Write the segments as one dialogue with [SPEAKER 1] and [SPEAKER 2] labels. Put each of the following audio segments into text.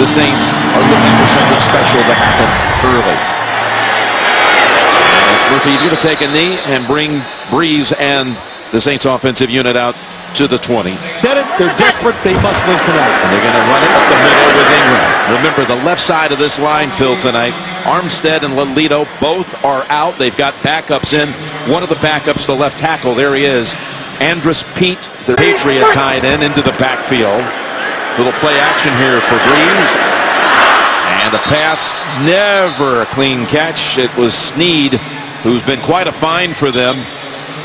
[SPEAKER 1] the Saints are looking for something special to happen early. That's Murphy. He's going to take a knee and bring Breeze and the Saints offensive unit out to the 20.
[SPEAKER 2] They're desperate. They must win tonight.
[SPEAKER 1] And they're going to run it up the middle with Ingram. Remember, the left side of this line, Phil, tonight, Armstead and Lolito both are out. They've got backups in. One of the backups, the left tackle, there he is. Andrus Peat, the Patriot tight end, into the backfield. Little play action here for Breeze. And a pass, never a clean catch. It was Snead, who's been quite a find for them.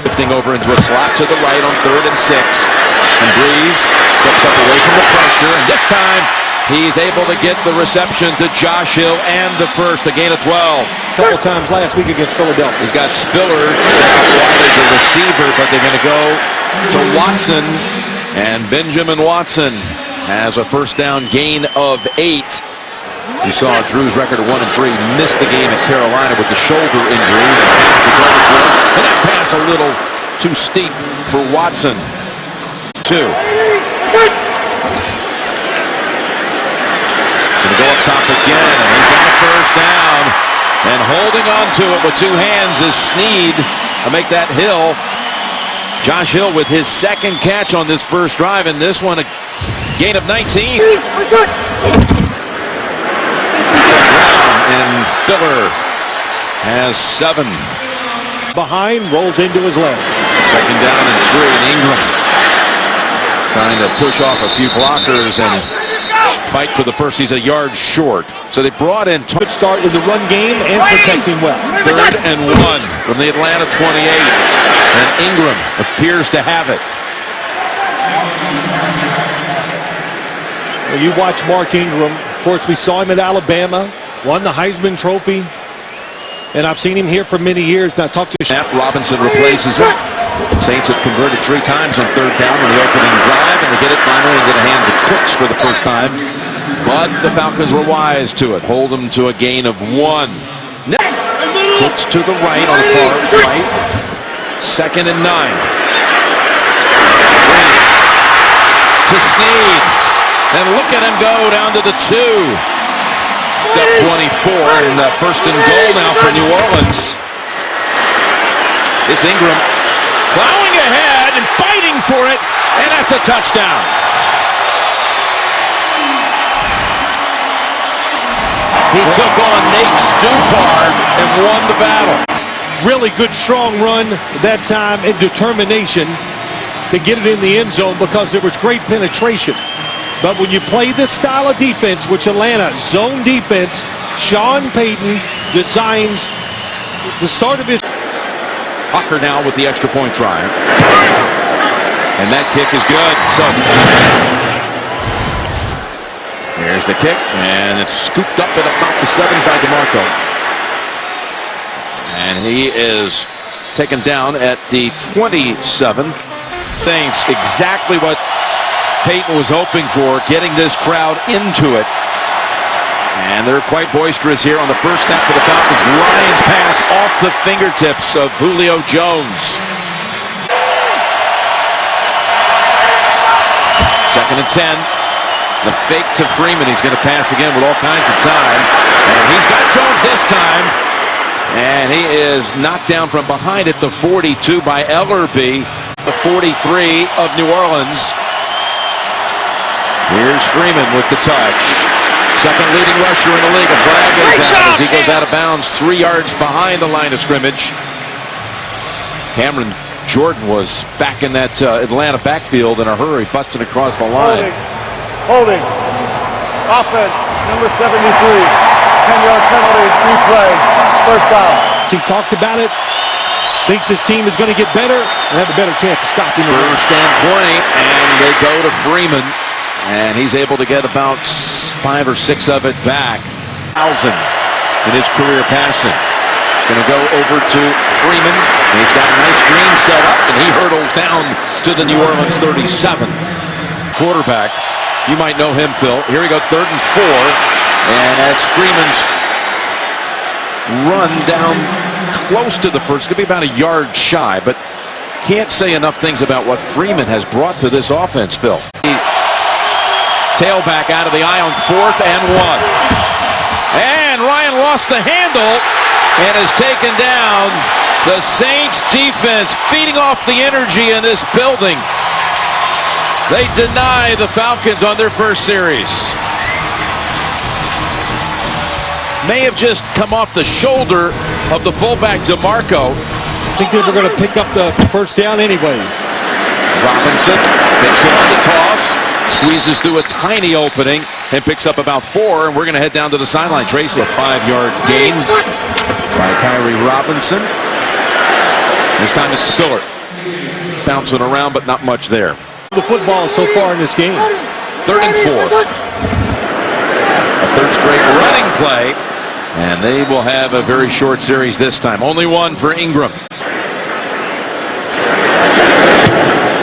[SPEAKER 1] Lifting over into a slot to the right on 3rd and 6. And Breeze steps up away from the pressure. And this time, he's able to get the reception to Josh Hill and the first, a gain of 12.
[SPEAKER 2] A couple times last week against Philadelphia.
[SPEAKER 1] He's got Spiller set out wide as a receiver, but they're going to go to Watson. And Benjamin Watson has a first down gain of 8. You saw Drew's record of 1-3 missed the game at Carolina with the shoulder injury. And that pass a little too steep for Watson. 2. Going to go up top again, and he's got a first down. And holding on to it with 2 hands is Snead to make that Hill. Josh Hill with his second catch on this first drive, and this one a gain of 19. And Spiller has 7.
[SPEAKER 2] Behind, rolls into his leg.
[SPEAKER 1] Second down and 3, and Ingram trying to push off a few blockers and fight for the first. He's a yard short. So they brought in...
[SPEAKER 2] Good start in the run game and protecting well.
[SPEAKER 1] 3rd and 1 from the Atlanta 28. And Ingram appears to have it.
[SPEAKER 2] Well, you watch Mark Ingram. Of course, we saw him at Alabama. Won the Heisman Trophy. And I've seen him here for many years. I talked to
[SPEAKER 1] Snap. Robinson replaces him. Saints have converted 3 times on 3rd down in the opening drive, and they get it finally into the hands of Cooks for the first time. But the Falcons were wise to it. Hold them to a gain of 1. Cooks to the right on the far right. 2nd and 9. Breeze to Snead. And look at him go down to the 2. Up 24, and first and goal now for New Orleans. It's Ingram plowing ahead and fighting for it, and that's a touchdown. He took on Nate Stupar and won the battle.
[SPEAKER 2] really good strong run that time and determination to get it in the end zone because there was great penetration. But when you play this style of defense, which Atlanta, zone defense, Sean Payton designs the start of his...
[SPEAKER 1] Hucker now with the extra point try. And that kick is good. So here's the kick, and it's scooped up at about the 7 by DeMarco. And he is taken down at the 27. Thanks, exactly what Peyton was hoping for, getting this crowd into it. And they're quite boisterous here on the first snap for the Falcons. Ryan's pass off the fingertips of Julio Jones. 2nd and 10. The fake to Freeman. He's going to pass again with all kinds of time. And he's got Jones this time. And he is knocked down from behind at the 42 by Ellerby. The 43 of New Orleans. Here's Freeman with the touch. Second leading rusher in the league. A flag is out as he goes out of bounds 3 yards behind the line of scrimmage. Cameron Jordan was back in that Atlanta backfield in a hurry, busting across the line.
[SPEAKER 3] Holding. Offense, number 73. 10-yard penalty, replay. First down.
[SPEAKER 2] He talked about it. Thinks his team is going to get better and have a better chance of stopping him.
[SPEAKER 1] First and 20, and they go to Freeman. And he's able to get about 5 or 6 of it back. 1,000 in his career passing. He's going to go over to Freeman. And he's got a nice screen set up, and he hurdles down to the New Orleans 37. Quarterback, you might know him, Phil. Here we go, 3rd and 4. And that's Freeman's run down close to the first. It's going to be about a yard shy, but can't say enough things about what Freeman has brought to this offense, Phil. Tailback out of the eye on 4th and 1. And Ryan lost the handle and is taken down. The Saints defense feeding off the energy in this building. They deny the Falcons on their first series. May have just come off the shoulder of the fullback DeMarco.
[SPEAKER 2] I think they were going to pick up the first down anyway.
[SPEAKER 1] Robinson takes it on the toss, squeezes through a tiny opening, and picks up about 4, and we're going to head down to the sideline. Tracy, a 5-yard gain by Kyrie Robinson. This time it's Spiller. Bouncing around, but not much there.
[SPEAKER 2] The football so far in this game.
[SPEAKER 1] 3rd and 4. A third straight running play, and they will have a very short series this time. Only one for Ingram.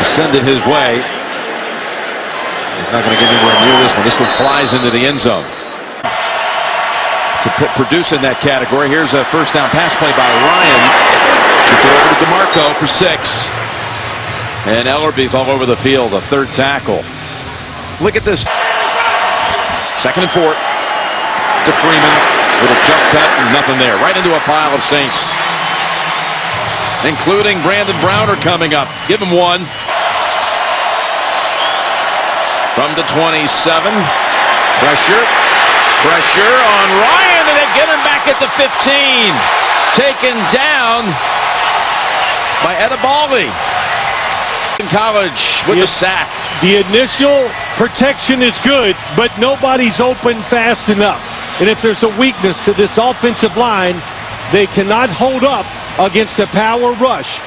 [SPEAKER 1] Send it his way. He's not going to get anywhere near this one. This one flies into the end zone. To produce in that category, here's a first down pass play by Ryan. Gets it over to DeMarco for 6. And Ellerby's all over the field, a third tackle. Look at this. 2nd and 4 to Freeman. Little jump cut, nothing there. Right into a pile of Saints, including Brandon Browner coming up. Give him 1. From the 27. Pressure on Ryan, and they get him back at the 15. Taken down by Edebali. In college with the sack.
[SPEAKER 2] The initial protection is good, but nobody's open fast enough. And if there's a weakness to this offensive line, they cannot hold up against a power rush.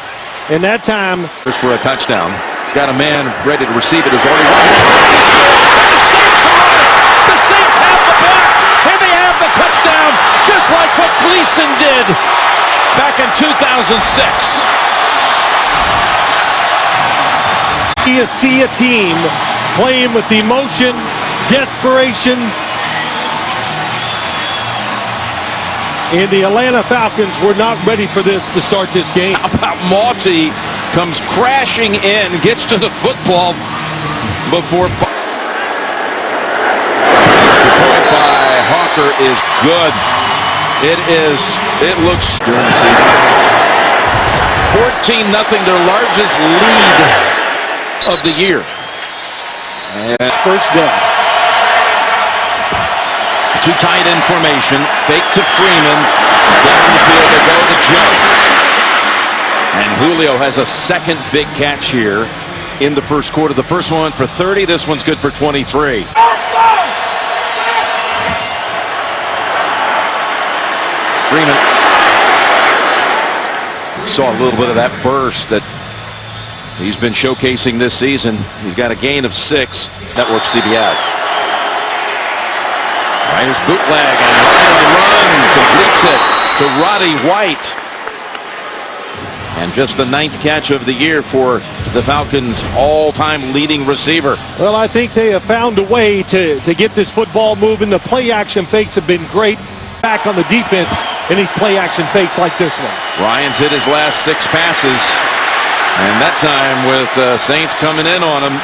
[SPEAKER 2] And that time,
[SPEAKER 1] for a touchdown. He's got a man ready to receive it. Who's already run. The Saints are on it. The Saints have the block, and they have the touchdown, just like what Gleason did back in 2006.
[SPEAKER 2] You see a team playing with emotion, desperation, and the Atlanta Falcons were not ready for this to start this game.
[SPEAKER 1] How about Malty comes crashing in, gets to the football before. The point by Hawker is good. It looks during the season. 14-0, their largest lead of the year. And
[SPEAKER 2] first down.
[SPEAKER 1] Too tight in formation. Fake to Freeman. Down the field they go to Jones. And Julio has a second big catch here in the first quarter. The first one for 30. This one's good for 23. Freeman saw a little bit of that burst that he's been showcasing this season. He's got a gain of 6. Network CBS. Ryan's bootleg, and Ryan on the run completes it to Roddy White. And just the 9th catch of the year for the Falcons' all-time leading receiver.
[SPEAKER 2] Well, I think they have found a way to get this football moving. The play-action fakes have been great. Back on the defense in these play-action fakes like this one.
[SPEAKER 1] Ryan's hit his last 6 passes. And that time with Saints coming in on him,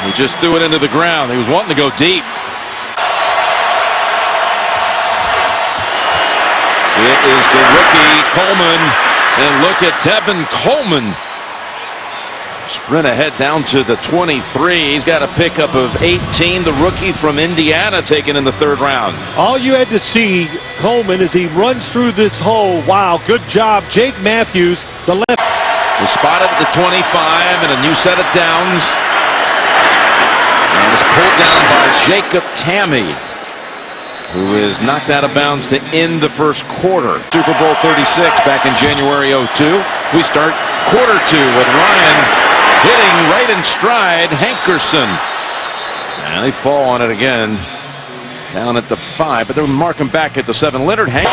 [SPEAKER 1] he just threw it into the ground. He was wanting to go deep. It is the rookie Coleman, and look at Tevin Coleman. Sprint ahead down to the 23. He's got a pickup of 18. The rookie from Indiana taken in the 3rd round.
[SPEAKER 2] All you had to see, Coleman, as he runs through this hole. Wow, good job. Jake Matthews, the left.
[SPEAKER 1] Was spotted at the 25 and a new set of downs. And is pulled down by Jacob Tammy, who is knocked out of bounds to end the first quarter. Super Bowl 36 back in January 02. We start quarter 2 with Ryan hitting right in stride Hankerson. And they fall on it again down at the 5, but they'll mark him back at the 7. Leonard Hank.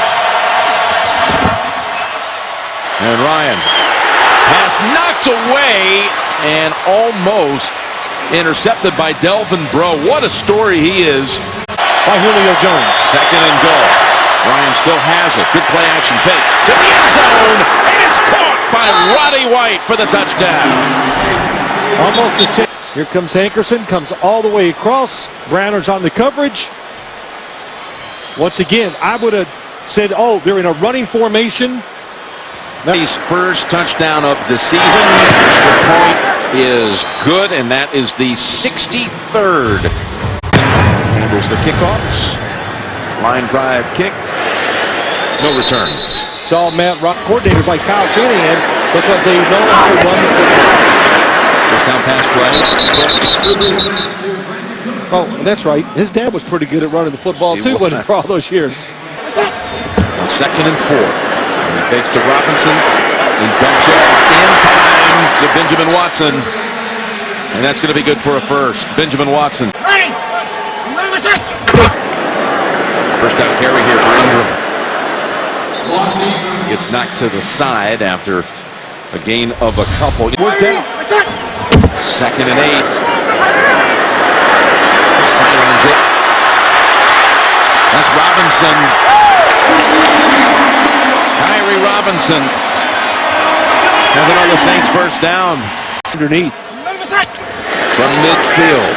[SPEAKER 1] And Ryan. Pass knocked away and almost intercepted by Delvin Breaux. What a story he is.
[SPEAKER 2] By Julio Jones.
[SPEAKER 1] 2nd and goal. Ryan still has it. Good play action fake to the end zone, and it's caught by Roddy White for the touchdown.
[SPEAKER 2] Almost the same. Here comes Hankerson, comes all the way across. Browner's on the coverage. Once again, I would have said, oh, they're in a running formation.
[SPEAKER 1] His first touchdown of the season. Extra point is good, and that is the 63rd. Handles the kickoffs. Line drive kick. No return.
[SPEAKER 2] Saw Matt Rock coordinators like Kyle Shanahan because they know how to run the football.
[SPEAKER 1] First down pass play.
[SPEAKER 2] Oh, that's right. His dad was pretty good at running the football too, wasn't he, for all those years?
[SPEAKER 1] Second and 4. He fakes to Robinson. He dumps it in time to Benjamin Watson. And that's going to be good for a first. Benjamin Watson. First down carry here for Ingram. Gets knocked to the side after a gain of a couple.
[SPEAKER 2] Worked out.
[SPEAKER 1] Second and 8. Sidelines it. That's Robinson. Kyrie Robinson has another Saints first down.
[SPEAKER 2] Underneath.
[SPEAKER 1] From midfield.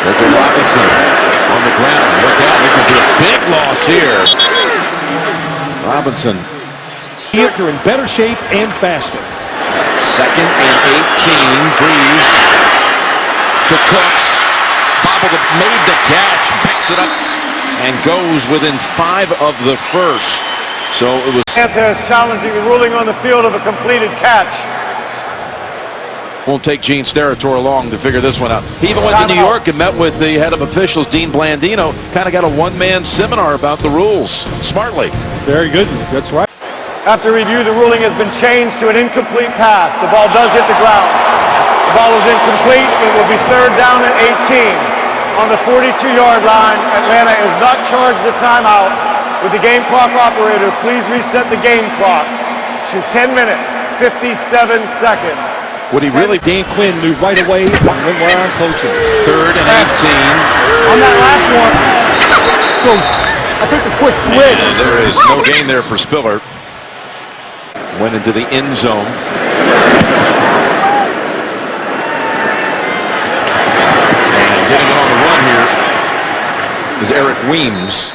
[SPEAKER 1] Look at Robinson on the ground. Look out. There could be a big loss here. Robinson.
[SPEAKER 2] They're in better shape and faster.
[SPEAKER 1] Second and 18. Breeze to Cooks. Bobbled, made the catch, backs it up, and goes within 5 of the first. So it was.
[SPEAKER 3] Sanchez challenging the ruling on the field of a completed catch.
[SPEAKER 1] Won't take Gene Steratore long to figure this one out. He even went to New York and met with the head of officials, Dean Blandino. Kind of got a one-man seminar about the rules. Smartly.
[SPEAKER 2] Very good. That's right.
[SPEAKER 3] After review, the ruling has been changed to an incomplete pass. The ball does hit the ground. The ball is incomplete. It will be third down and 18. On the 42-yard line, Atlanta is not charged the timeout. With the game clock operator, please reset the game clock to 10 minutes, 57 seconds.
[SPEAKER 1] Would he really?
[SPEAKER 2] Dan Quinn knew right away when we're on coaching.
[SPEAKER 1] Third and 18.
[SPEAKER 3] On that last one, I took the quick switch.
[SPEAKER 1] And there is no gain there for Spiller. Went into the end zone. And getting it on the run here is Eric Weems.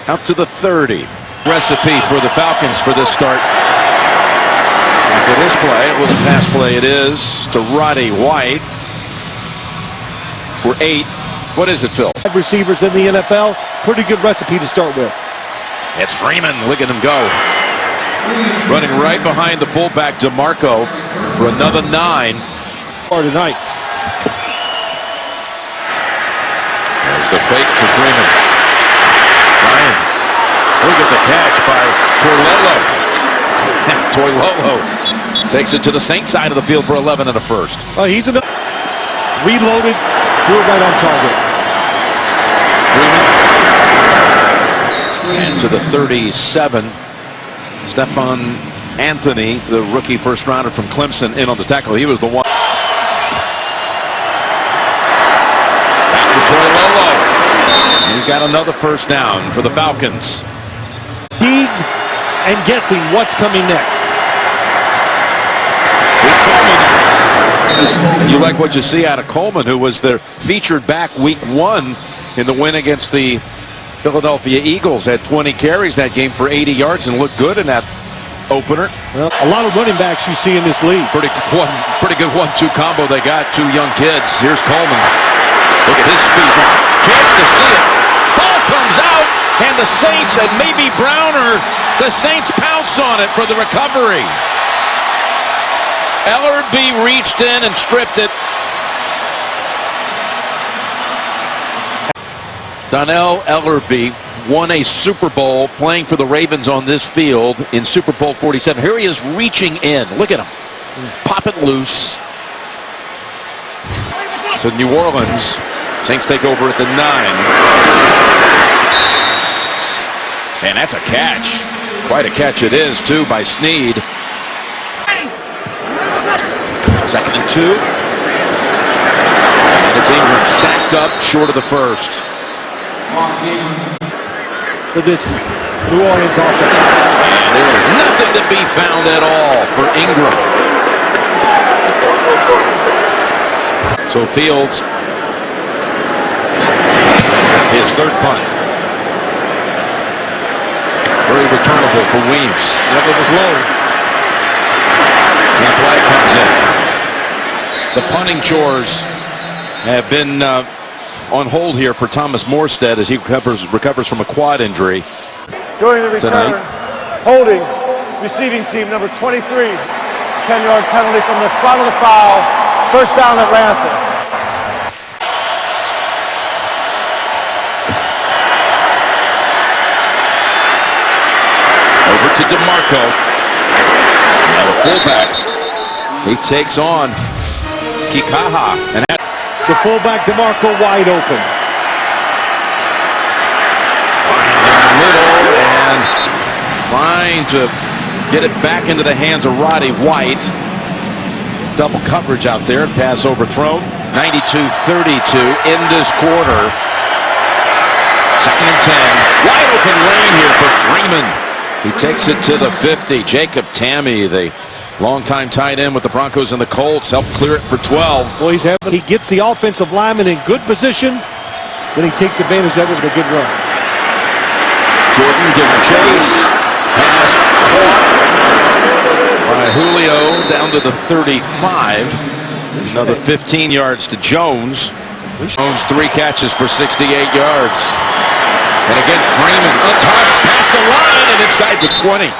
[SPEAKER 1] Out to the 30. Recipe for the Falcons for this start. After this play, a little pass play it is to Roddy White for 8. What is it, Phil?
[SPEAKER 2] Receivers in the NFL, pretty good recipe to start with.
[SPEAKER 1] It's Freeman. Look at him go. Running right behind the fullback, DeMarco, for another 9.
[SPEAKER 2] For tonight.
[SPEAKER 1] There's the fake to Freeman. Ryan. Look at the catch by Toilolo. Toilolo takes it to the Saints side of the field for 11 and a first.
[SPEAKER 2] He's reloaded, threw it right on target.
[SPEAKER 1] Freeman. And to the 37. Stephon Anthony, the rookie first rounder from Clemson, in on the tackle. He was the one. Back to Toilolo. He's got another first down for the Falcons.
[SPEAKER 2] Fatigued and guessing what's coming next.
[SPEAKER 1] Here's Coleman. And you like what you see out of Coleman, who was their featured back week 1 in the win against the Philadelphia Eagles. Had 20 carries that game for 80 yards and looked good in that opener.
[SPEAKER 2] Well, a lot of running backs you see in this league.
[SPEAKER 1] Pretty good 1-2 combo they got. 2 young kids. Here's Coleman. Look at his speed now. Chance to see it. Ball comes out, and the Saints, and maybe Browner, the Saints pounce on it for the recovery. Ellerby reached in and stripped it. Donnell Ellerby won a Super Bowl playing for the Ravens on this field in Super Bowl 47. Here he is reaching in. Look at him. Pop it loose. To New Orleans. Saints take over at the 9. And that's a catch. Quite a catch it is, too, by Snead. Second and 2. And it's Ingram stacked up short of the first.
[SPEAKER 2] For this New Orleans offense.
[SPEAKER 1] And there is nothing to be found at all for Ingram. So Fields, his third punt. Very returnable for Weems.
[SPEAKER 2] Yep, it was low.
[SPEAKER 1] And the flag comes in. The punting chores have been on hold here for Thomas Morstead as he recovers from a quad injury.
[SPEAKER 3] During the return,
[SPEAKER 1] tonight.
[SPEAKER 3] holding receiving team number 23, 10-yard penalty from the spot of the foul. First down Atlanta.
[SPEAKER 1] Over to DeMarco. Now the fullback. He takes on Kikaha. And
[SPEAKER 2] The fullback DeMarco wide open.
[SPEAKER 1] down the middle and trying to get it back into the hands of Roddy White. Double coverage out there. Pass overthrown. 92-32 in this quarter. Second and 10. Wide open lane here for Freeman. He takes it to the 50. Jacob Tammy, the longtime tight end with the Broncos and the Colts, helped clear it for 12.
[SPEAKER 2] Well, he gets the offensive lineman in good position. Then he takes advantage of it with a good run.
[SPEAKER 1] Jordan giving chase. Pass caught by Julio down to the 35. Another 15 yards to Jones. Jones 3 catches for 68 yards. And again, Freeman untouched past the line and inside the 20.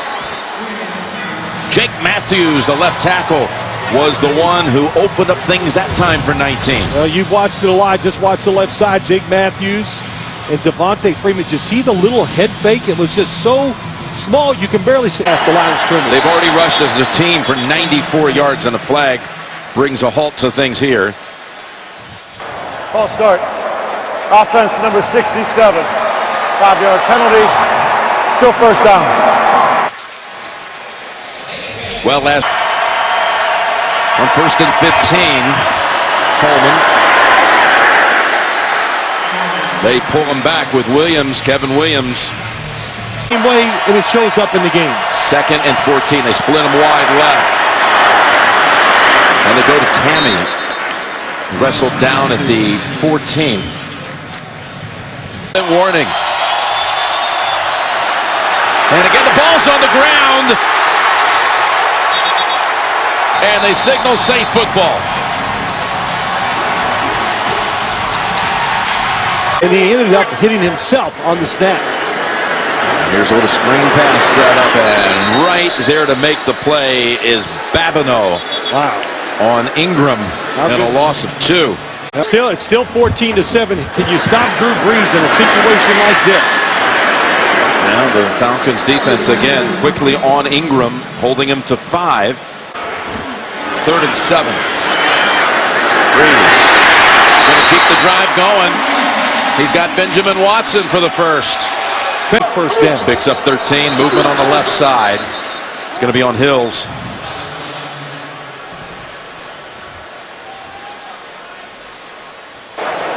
[SPEAKER 1] Jake Matthews, the left tackle, was the one who opened up things that time for 19.
[SPEAKER 2] Well, you've watched it a lot. Just watch the left side. Jake Matthews and Devontae Freeman. Did you see the little head fake? It was just so small you can barely see past the line of scrimmage.
[SPEAKER 1] They've already rushed as a team for 94 yards, and a flag brings a halt to things here.
[SPEAKER 3] False start. Offense number 67. 5-yard penalty. Still first down.
[SPEAKER 1] Well, last on first and 15, Coleman. They pull him back with Williams, Kevin Williams.
[SPEAKER 2] Same way, and it shows up in the game.
[SPEAKER 1] Second and 14. They split him wide left. And they go to Tammy. Wrestled down at the 14. Warning. And again, the ball's on the ground. And they signal safe football.
[SPEAKER 2] And he ended up hitting himself on the snap.
[SPEAKER 1] Here's what a screen pass set up, and right there to make the play is Babineau.
[SPEAKER 2] Wow.
[SPEAKER 1] On Ingram, and a loss of 2.
[SPEAKER 2] It's still 14-7. Can you stop Drew Brees in a situation like this?
[SPEAKER 1] Now the Falcons defense again quickly on Ingram, holding him to 5. Third and 7. Brees going to keep the drive going. He's got Benjamin Watson for the first.
[SPEAKER 2] First down.
[SPEAKER 1] Picks up 13. Movement on the left side. It's going to be on Hills.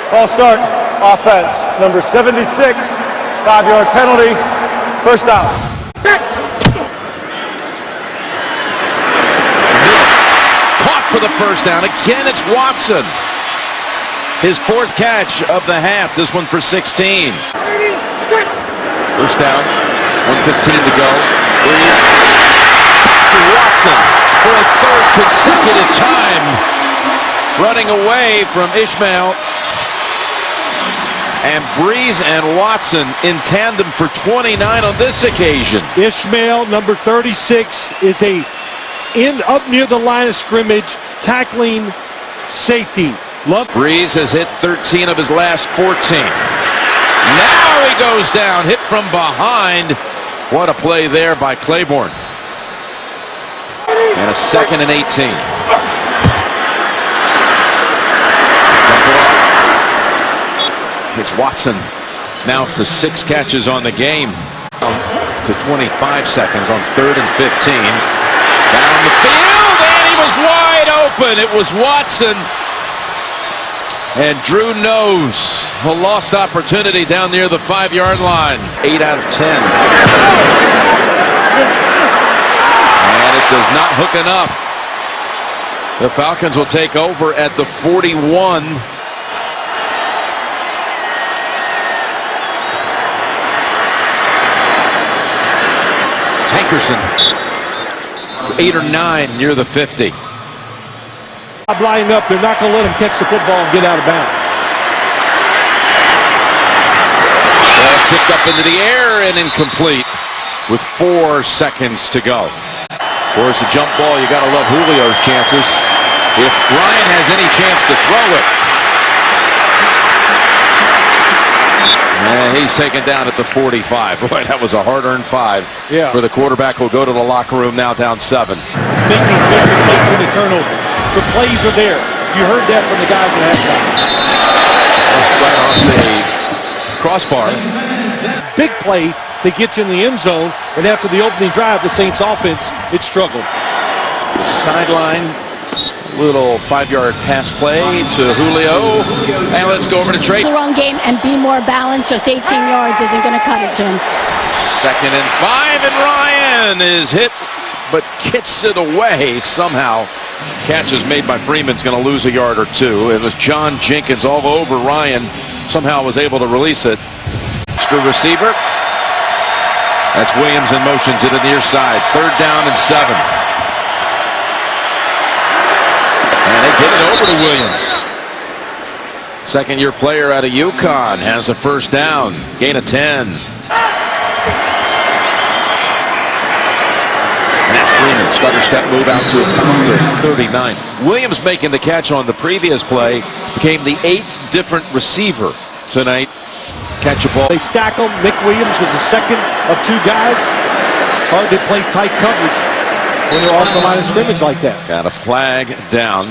[SPEAKER 3] False start. Offense number 76. 5-yard penalty. First down.
[SPEAKER 1] Caught for the first down. Again, it's Watson. His 4th catch of the half. This one for 16. First down. 1:15 to go. Brees to Watson for a 3rd consecutive time. Running away from Ishmael. And Brees and Watson in tandem for 29 on this occasion.
[SPEAKER 2] Ishmael, number 36, is up near the line of scrimmage, tackling safety.
[SPEAKER 1] Brees has hit 13 of his last 14. Now he goes down, hit from behind. What a play there by Claiborne. And a 2nd and 18. It's Watson. It's now to 6 catches on the game. To 25 seconds on 3rd and 15. Down the field, and he was wide open. It was Watson. And Drew knows a lost opportunity down near the 5-yard line. 8 out of 10. And it does not hook enough. The Falcons will take over at the 41. Hankerson, 8 or 9 near the 50.
[SPEAKER 2] Lining up, they're not going to let him catch the football and get out of bounds.
[SPEAKER 1] Ball tipped up into the air and incomplete with 4 seconds to go. Of course, a jump ball, you got to love Julio's chances. If Ryan has any chance to throw it. And he's taken down at the 45. Boy, that was a hard-earned 5 for the quarterback who'll go to the locker room now down 7.
[SPEAKER 2] Make these big mistakes in the turnover. The plays are there. You heard that from the guys at halftime.
[SPEAKER 1] Right off the crossbar.
[SPEAKER 2] Big play to get you in the end zone, and after the opening drive, the Saints offense, it struggled.
[SPEAKER 1] The sideline, little 5-yard pass play to Julio. And let's go over to Trey.
[SPEAKER 4] The wrong game and be more balanced. Just 18 yards isn't going to cut it to him.
[SPEAKER 1] 2nd and 5, and Ryan is hit, but kicks it away somehow. Catch is made by Freeman's going to lose a yard or 2. It was John Jenkins all over Ryan. Somehow was able to release it. Extra receiver. That's Williams in motion to the near side. 3rd down and 7. And they get it over to Williams. Second-year player out of UConn has a 1st down. Gain of 10. And that's Freeman. Stutter step move out to the 39. Williams making the catch on the previous play. Became the 8th different receiver tonight. Catch a ball.
[SPEAKER 2] They stack them. Nick Williams was the second of 2 guys. Hard to play tight coverage when they're off the line of scrimmage like that.
[SPEAKER 1] Got a flag down.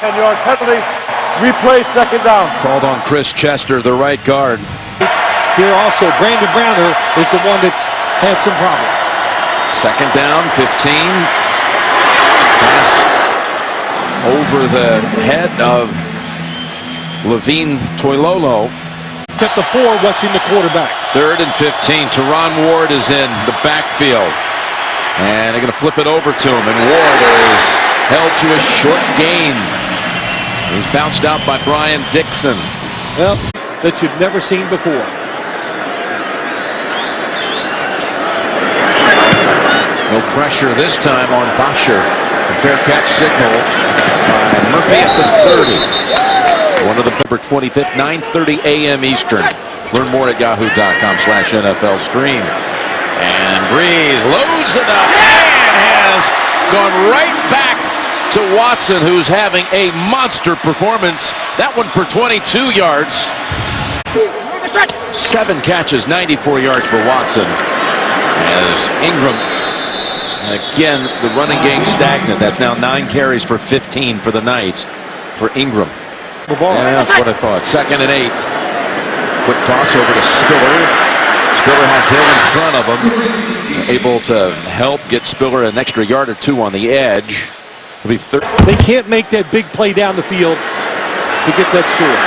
[SPEAKER 3] Ten-yard penalty. Replay, 2nd down.
[SPEAKER 1] Called on Chris Chester, the right guard.
[SPEAKER 2] Here also, Brandon Browner is the one that's had some problems.
[SPEAKER 1] 2nd down, 15. Pass over the head of Levine Toilolo.
[SPEAKER 2] At the 4, rushing the quarterback.
[SPEAKER 1] 3rd and 15. Teron Ward is in the backfield. And they're going to flip it over to him. And Ward is held to a short gain. He's bounced out by Brian Dixon.
[SPEAKER 2] Well, that you've never seen before.
[SPEAKER 1] No pressure this time on Basher. A fair catch signal by Murphy at the 30. One of the November 25th, 9:30 a.m. Eastern. Learn more at yahoo.com/NFL stream. And Breeze loads it up and has gone right back to Watson, who's having a monster performance. That one for 22 yards. 7 catches, 94 yards for Watson. As Ingram, again, the running game stagnant. That's now 9 carries for 15 for the night for Ingram. Yeah, that's what I thought. 2nd and 8. Quick toss over to Spiller. Spiller has Hill in front of him. Able to help get Spiller an extra yard or 2 on the edge. It'll be
[SPEAKER 2] They can't make that big play down the field to get that score.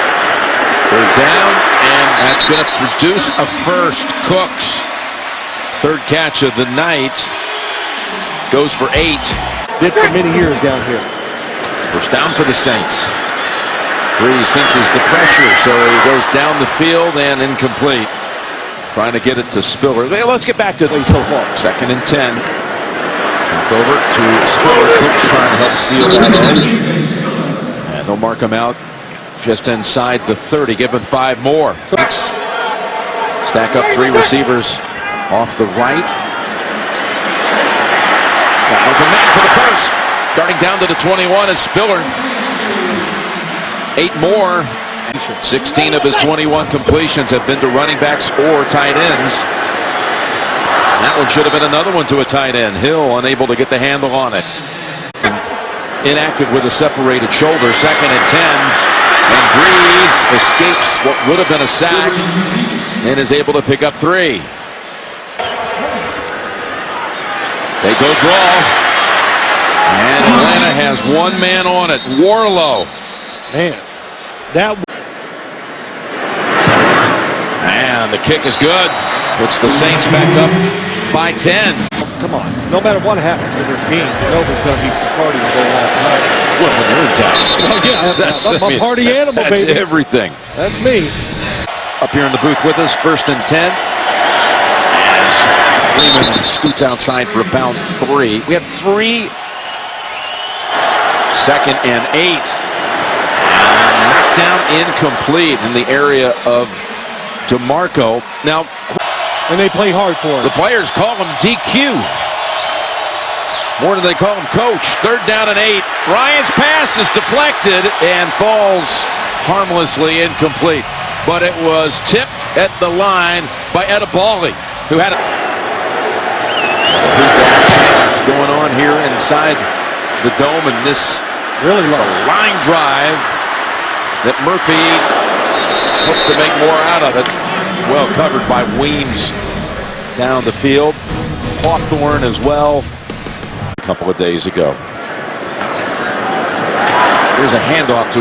[SPEAKER 1] 3rd down, and that's going to produce a 1st. Cooks, 3rd catch of the night, goes for 8.
[SPEAKER 2] Did for many years down here.
[SPEAKER 1] 1st down for the Saints. Breeze senses the pressure, so he goes down the field and incomplete. Trying to get it to Spiller. Let's get back to
[SPEAKER 2] so far.
[SPEAKER 1] 2nd and 10. Back over to Spiller. Cooks trying to help seal that edge. And they'll mark him out just inside the 30. Give him 5 more. Stack up 3 receivers off the right. Got an open man for the 1st. Starting down to the 21 is Spiller. 8 more. 16 of his 21 completions have been to running backs or tight ends. That one should have been another one to a tight end. Hill unable to get the handle on it. Inactive with a separated shoulder. 2nd and 10. And Breeze escapes what would have been a sack and is able to pick up 3. They go draw. And Atlanta has 1 man on it. Warlow.
[SPEAKER 2] Man, that...
[SPEAKER 1] And And the kick is good. Puts the Saints back up by 10.
[SPEAKER 2] Come on. No matter what happens in this game, you know there's going to be some partying going on tonight.
[SPEAKER 1] Well, when you're in town.
[SPEAKER 2] Oh, yeah, I'm a party animal,
[SPEAKER 1] that's
[SPEAKER 2] baby.
[SPEAKER 1] That's everything.
[SPEAKER 2] That's me.
[SPEAKER 1] Up here in the booth with us, 1st and 10. As Freeman scoots outside for about 3. We have 3. 2nd and 8. Knocked down incomplete in the area of DeMarco. Now,
[SPEAKER 2] and they play hard for him.
[SPEAKER 1] The players call him DQ. More than they call him coach. 3rd down and 8. Ryan's pass is deflected and falls harmlessly incomplete. But it was tipped at the line by Edibali, who had a going on here inside the dome, and this
[SPEAKER 2] really low
[SPEAKER 1] line drive that Murphy hopes to make more out of it. Well covered by Weems down the field. Hawthorne as well a couple of days ago. Here's a handoff to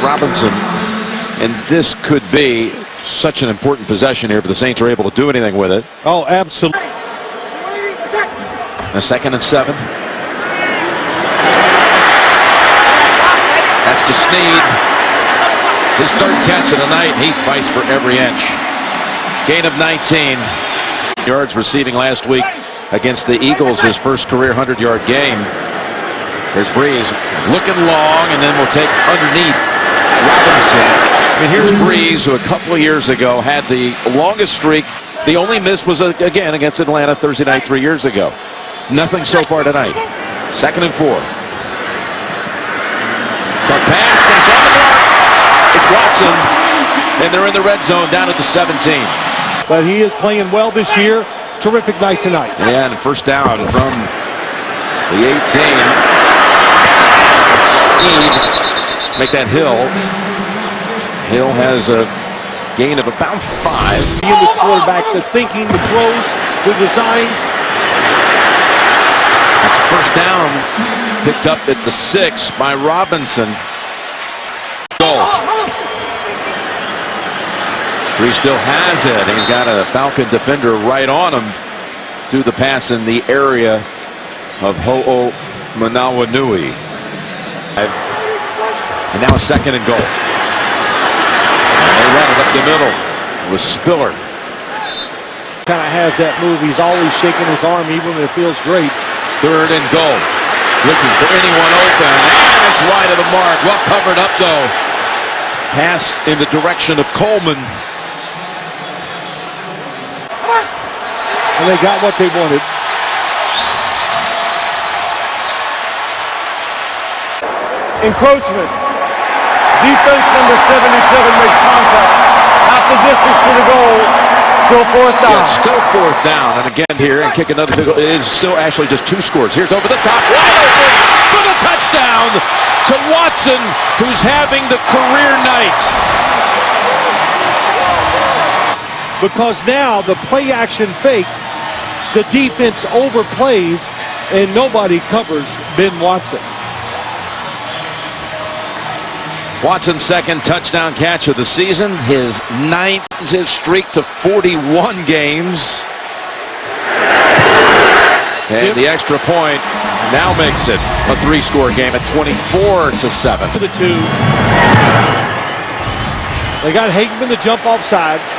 [SPEAKER 1] Robinson, and this could be such an important possession here if the Saints are able to do anything with it.
[SPEAKER 2] Oh, absolutely.
[SPEAKER 1] A 2nd and 7. That's to Snead. His 3rd catch of the night. He fights for every inch. Gain of 19 yards receiving last week against the Eagles, his first career 100-yard game. There's Breeze looking long, and then we'll take underneath Robinson. And here's Breeze, who a couple of years ago had the longest streak. The only miss was, again, against Atlanta Thursday night 3 years ago. Nothing so far tonight. 2nd and 4. Tough pass, but it's on the mark. It's Watson, and they're in the red zone down at the 17.
[SPEAKER 2] But he is playing well this year. Terrific night tonight.
[SPEAKER 1] Yeah, and 1st down from the 18. Speed. Make that Hill. Hill has a gain of about 5.
[SPEAKER 2] The quarterback, the thinking, the throws, the designs.
[SPEAKER 1] That's 1st down. Picked up at the 6 by Robinson. Goal. He still has it. He's got a Falcon defender right on him through the pass in the area of Ho'o Manawanui. And now 2nd and goal. And they run it up the middle with Spiller.
[SPEAKER 2] Kind of has that move. He's always shaking his arm even when it feels great.
[SPEAKER 1] 3rd and goal. Looking for anyone open. And it's wide of the mark. Well covered up though. Pass in the direction of Coleman.
[SPEAKER 2] And they got what they wanted.
[SPEAKER 3] Encroachment. Defense number 77 makes contact. Half the distance to the goal. Still 4th down.
[SPEAKER 1] Yeah, still 4th down. And again here, and kick another field goal. It is still actually just 2 scores. Here's over the top. Wide open for the touchdown to Watson, who's having the career night.
[SPEAKER 2] Because now the play action fake, the defense overplays and nobody covers Ben Watson.
[SPEAKER 1] Watson's 2nd touchdown catch of the season. His 9th, his streak to 41 games. And the extra point now makes it a 3-score game at 24-7.
[SPEAKER 2] To the 2. They got Hageman to jump off sides.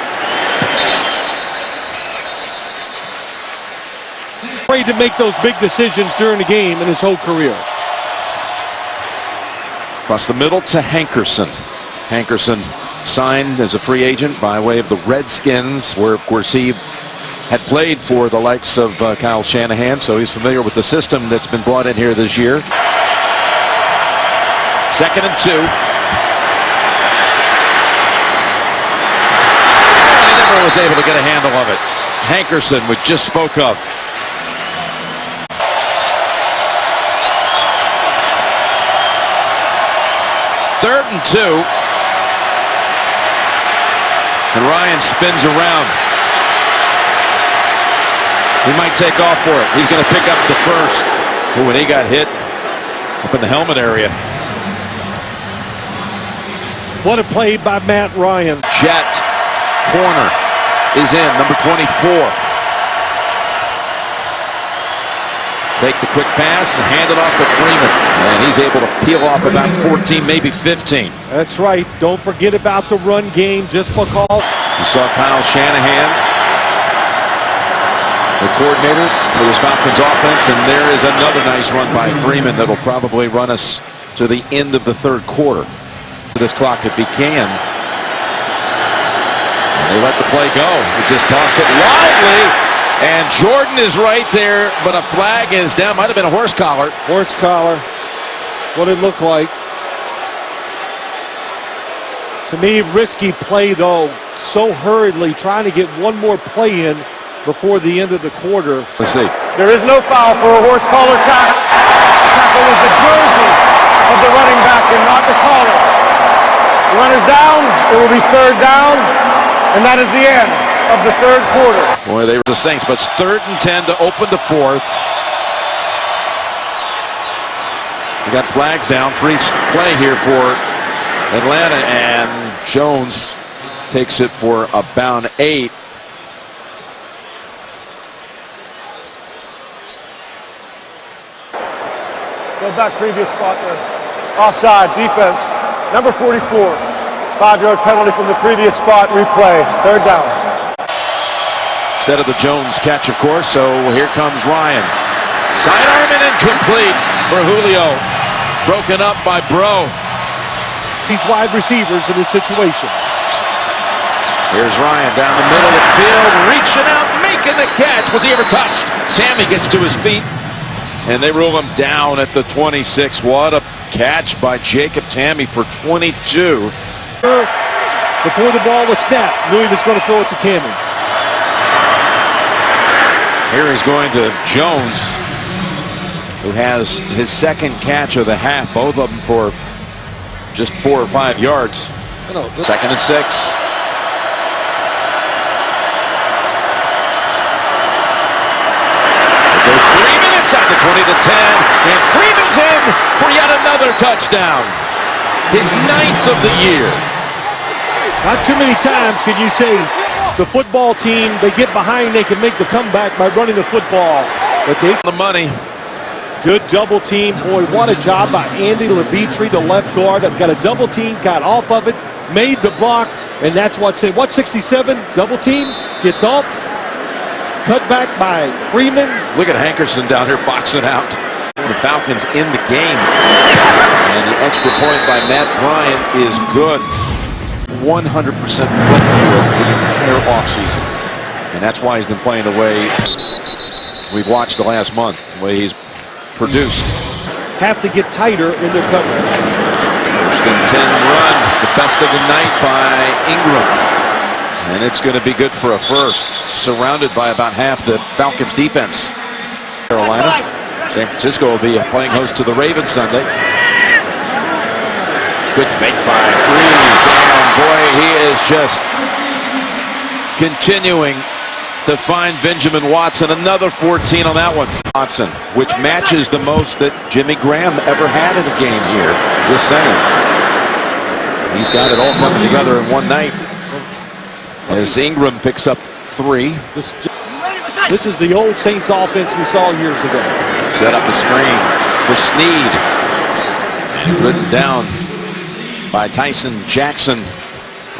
[SPEAKER 2] Afraid to make those big decisions during the game in his whole career.
[SPEAKER 1] Across the middle to Hankerson. Hankerson signed as a free agent by way of the Redskins, where, of course, he had played for the likes of Kyle Shanahan, so he's familiar with the system that's been brought in here this year. 2nd and 2. He never was able to get a handle of it. Hankerson, we just spoke of. Third and 2. And Ryan spins around. He might take off for it. He's going to pick up the 1st. Oh, and he got hit up in the helmet area.
[SPEAKER 2] What a play by Matt Ryan.
[SPEAKER 1] Jet corner. is in, number 24. Fake the quick pass and hand it off to Freeman. And he's able to peel off about 14, maybe 15.
[SPEAKER 2] That's right. Don't forget about the run game just because.
[SPEAKER 1] You saw Kyle Shanahan, the coordinator for this Falcons offense, and there is another nice run by Freeman that'll probably run us to the end of the third quarter. This clock if he can. And they let the play go. He just tossed it wildly. And Jordan is right there, but a flag is down. Might have been a horse collar.
[SPEAKER 2] Horse collar. What it looked like. To me, risky play, though. So hurriedly trying to get one more play in before the end of the quarter.
[SPEAKER 1] Let's see.
[SPEAKER 3] There is no foul for a horse collar tackle. Tackle was the jersey of the running back and not the collar. The runner's down. It will be third down. And that is the end of the third quarter.
[SPEAKER 1] Boy, they were the Saints, but it's 3rd and 10 to open the fourth. We got flags down. Free play here for Atlanta, and Jones takes it for about 8.
[SPEAKER 3] Go back previous spot there. Offside, defense. Number 44. 5-yard penalty from the previous spot. Replay. Third down.
[SPEAKER 1] Instead of the Jones catch, of course, so here comes Ryan. Sidearm and incomplete for Julio. Broken up by Bro.
[SPEAKER 2] These wide receivers in this situation.
[SPEAKER 1] Here's Ryan down the middle of the field, reaching out, making the catch. Was he ever touched? Tammy gets to his feet, and they rule him down at the 26. What a catch by Jacob Tammy for 22.
[SPEAKER 2] Before the ball was snapped, knew he was going to throw it to Tammy.
[SPEAKER 1] Here he's going to Jones, who has his second catch of the half, both of them for just 4 or 5 yards. 2nd and 6. It goes Freeman inside the 20 to 10, and Freeman's in for yet another touchdown. His 9th of the year.
[SPEAKER 2] Not too many times can you say the football team, they get behind, they can make the comeback by running the football. But they
[SPEAKER 1] The money.
[SPEAKER 2] good double team. Boy, what a job by Andy Levitri, the left guard. Got a double team, got off of it, made the block, and that's what's in. 167, double team, gets off. Cut back by Freeman.
[SPEAKER 1] Look at Hankerson down here boxing out. The Falcons in the game. And the extra point by Matt Bryant is good. 100% went for the entire offseason. And that's why he's been playing the way we've watched the last month, the way he's produced.
[SPEAKER 2] Have to get tighter in their coverage.
[SPEAKER 1] 1st and 10 run, the best of the night by Ingram. And it's going to be good for a first. Surrounded by about half the Falcons defense. Carolina. San Francisco will be playing host to the Ravens Sunday. Good fake by Breeze, and boy, he is just continuing to find Benjamin Watson. Another 14 on that one. Watson, which matches the most that Jimmy Graham ever had in a game here. Just saying. He's got it all coming together in one night. As Ingram picks up 3.
[SPEAKER 2] This is the old Saints offense we saw years ago.
[SPEAKER 1] Set up the screen for Snead. Written down by Tyson Jackson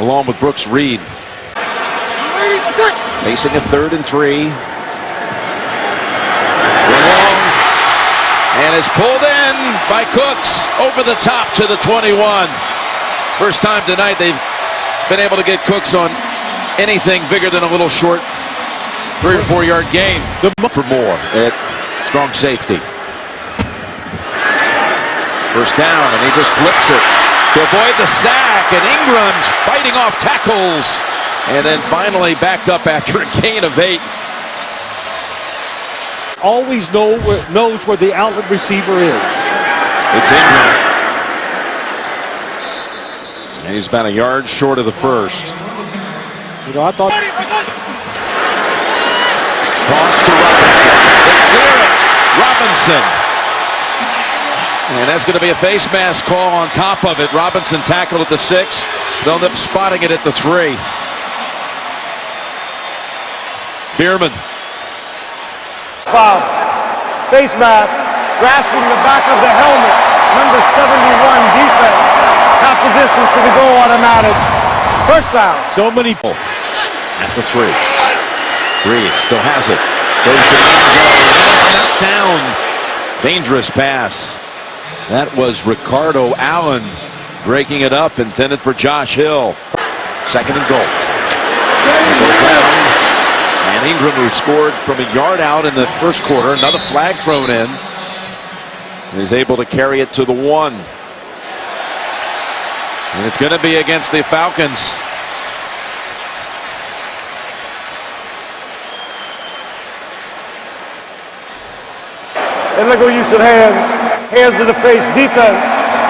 [SPEAKER 1] along with Brooks Reed. Facing a 3rd and 3. Long, and is pulled in by Cooks over the top to the 21. First time tonight they've been able to get Cooks on anything bigger than a little short 3 or 4 yard gain. For more at strong safety. First down, and he just flips it to avoid the sack, and Ingram's fighting off tackles, and then finally backed up after a gain of 8.
[SPEAKER 2] Always knows where the outlet receiver is.
[SPEAKER 1] It's Ingram. And he's about a yard short of the first.
[SPEAKER 2] You know, I thought.
[SPEAKER 1] Cross to Robinson. They clear it. Robinson. And that's going to be a face mask call on top of it. Robinson tackled at the 6. They'll end up spotting it at the 3. Bierman.
[SPEAKER 3] Foul. Face mask. Grasping the back of the helmet. Number 71 defense. Half the distance to the goal automatic. First down.
[SPEAKER 2] So many.
[SPEAKER 1] At the 3. Breeze still has it. Goes to the end zone. And it's knocked down. Dangerous pass. That was Ricardo Allen breaking it up, intended for Josh Hill. Second and goal. And Ingram, who scored from a yard out in the first quarter, another flag thrown in, is able to carry it to the 1. And it's going to be against the Falcons.
[SPEAKER 3] Illegal use of hands. Hands to the face defense.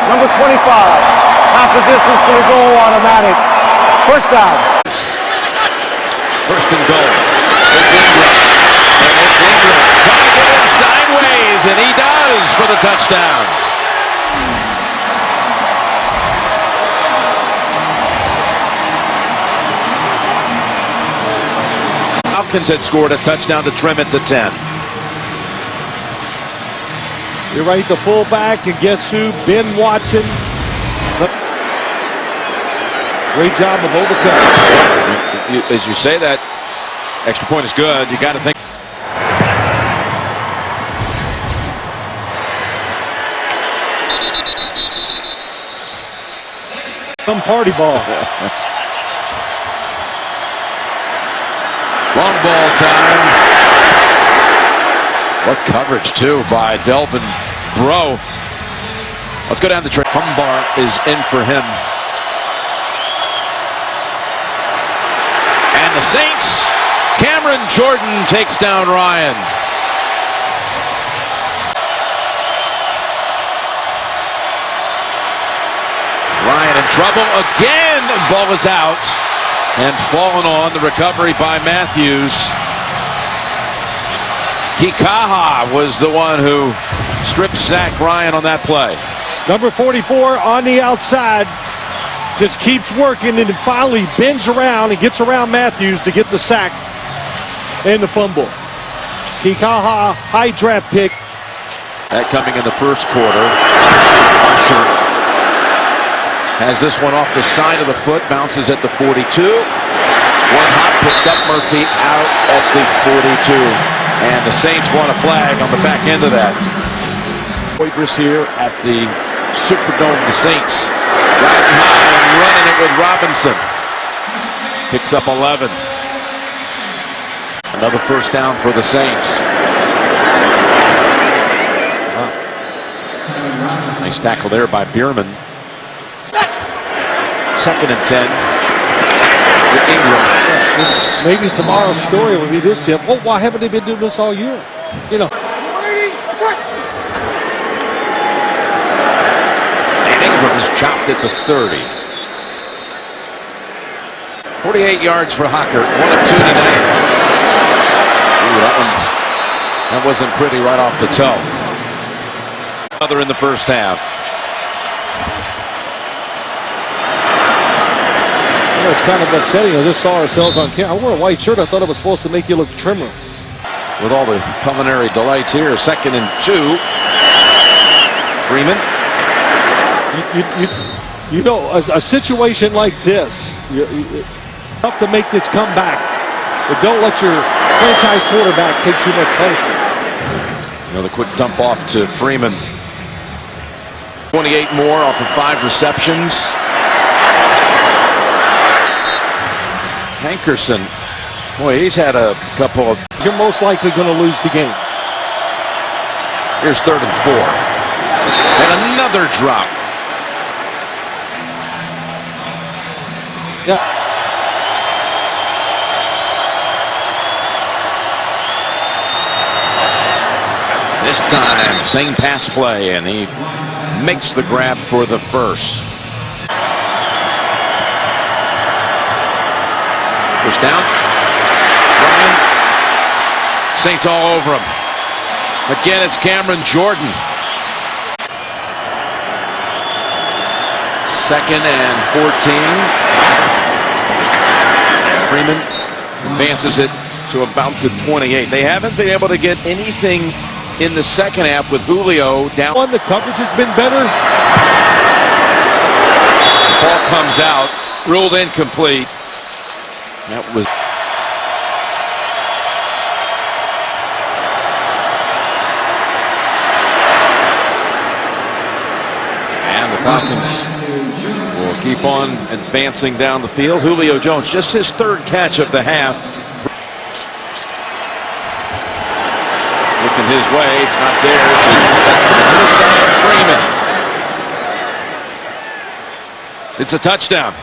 [SPEAKER 3] Number 25. Half the distance to the goal automatic. First down.
[SPEAKER 1] First and goal. It's Ingram. And it's Ingram trying to get in sideways, and he does for the touchdown. Falcons had scored a touchdown to trim it to 10.
[SPEAKER 2] You're right, the fullback, and guess who? Ben Watson. Great job of overcoming.
[SPEAKER 1] As you say that, extra point is good. You got to think.
[SPEAKER 2] Some party ball.
[SPEAKER 1] Long ball time. What coverage, too, by Delvin Breaux. Let's go down the track. Humbar is in for him. And the Saints, Cameron Jordan takes down Ryan. Ryan in trouble again. Ball is out and fallen on. The recovery by Matthews. Kikaha was the one who strip-sacked Ryan on that play.
[SPEAKER 2] Number 44 on the outside. Just keeps working and then finally bends around and gets around Matthews to get the sack and the fumble. Kikaha, high draft pick.
[SPEAKER 1] That coming in the first quarter. Usher has this one off the side of the foot, bounces at the 42. One hop picked up Murphy out at the 42. And the Saints want a flag on the back end of that. Poitras here at the Superdome. The Saints riding high and running it with Robinson. Picks up 11. Another first down for the Saints. Nice tackle there by Bierman. Second and 10 to Ingram.
[SPEAKER 2] Maybe tomorrow's story will be this, Jim. Oh, why haven't they been doing this all year? You know.
[SPEAKER 1] And Ingram is chopped at the 30. 48 yards for Hocker. 1 of 2 tonight. Ooh, that wasn't pretty right off the toe. Another in the first half.
[SPEAKER 2] It's kind of upsetting. I just saw ourselves on camera. I wore a white shirt. I thought it was supposed to make you look trimmer.
[SPEAKER 1] With all the culinary delights here, second and 2. Freeman.
[SPEAKER 2] You know, a situation like this, tough to make this comeback, but don't let your franchise quarterback take too much punishment.
[SPEAKER 1] You know, the quick dump off to Freeman. 28 more off of 5 receptions. Hankerson, boy, he's had a couple of...
[SPEAKER 2] You're most likely going to lose the game.
[SPEAKER 1] Here's 3rd and 4. And another drop.
[SPEAKER 2] Yeah.
[SPEAKER 1] This time, same pass play, and he makes the grab for the first. First down. Ryan. Saints all over him. Again, it's Cameron Jordan. 2nd and 14. Freeman advances it to about the 28. They haven't been able to get anything in the second half with Julio down.
[SPEAKER 2] The coverage has been better.
[SPEAKER 1] The ball comes out, ruled incomplete. That was. And the Falcons will keep on advancing down the field. Julio Jones, just his third catch of the half. Looking his way, it's not there. So the side, Freeman. It's a touchdown.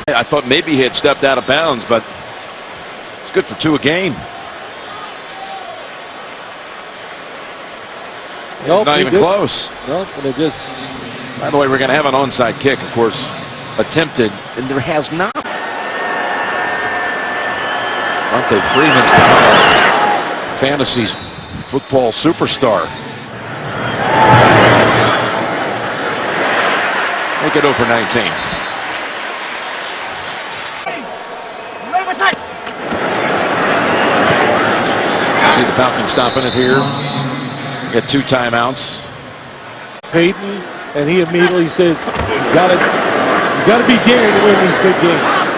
[SPEAKER 1] I thought maybe he had stepped out of bounds, but it's good for 2 a game.
[SPEAKER 2] Nope,
[SPEAKER 1] not even close.
[SPEAKER 2] Nope, but it just.
[SPEAKER 1] By the way, we're going to have an onside kick, of course, attempted, and there has not. Devontae Freeman's become a fantasy football superstar. Make it over 19. See the Falcons stopping it here. Got 2 timeouts.
[SPEAKER 2] Peyton, and he immediately says, "You gotta be daring to win these big games."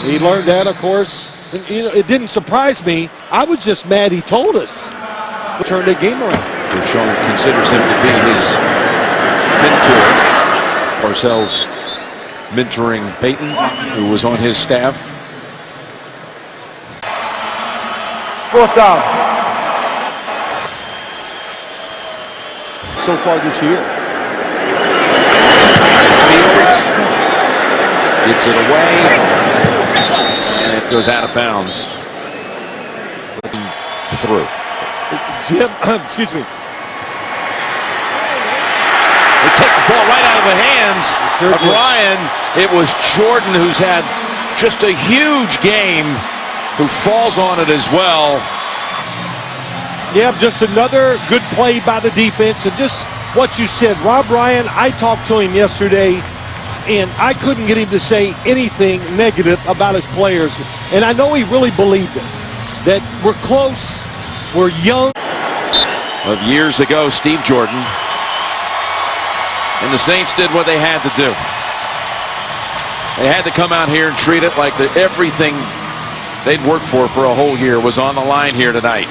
[SPEAKER 2] He learned that, of course. And, you know, it didn't surprise me. I was just mad he told us to turn the game around.
[SPEAKER 1] Sean considers him to be his mentor. Parcells mentoring Peyton, who was on his staff.
[SPEAKER 3] 4th down.
[SPEAKER 2] So far this year.
[SPEAKER 1] Fields gets it away, and it goes out of bounds. Through.
[SPEAKER 2] Jim, excuse me.
[SPEAKER 1] They take the ball right out of the hands of Ryan. It was Jordan, who's had just a huge game, who falls on it as well.
[SPEAKER 2] Yeah, just another good play by the defense. And just what you said, Rob Ryan, I talked to him yesterday, and I couldn't get him to say anything negative about his players. And I know he really believed it, that we're close, we're young.
[SPEAKER 1] Of years ago, Steve Jordan. And the Saints did what they had to do. They had to come out here and treat it like everything they'd worked for a whole year was on the line here tonight.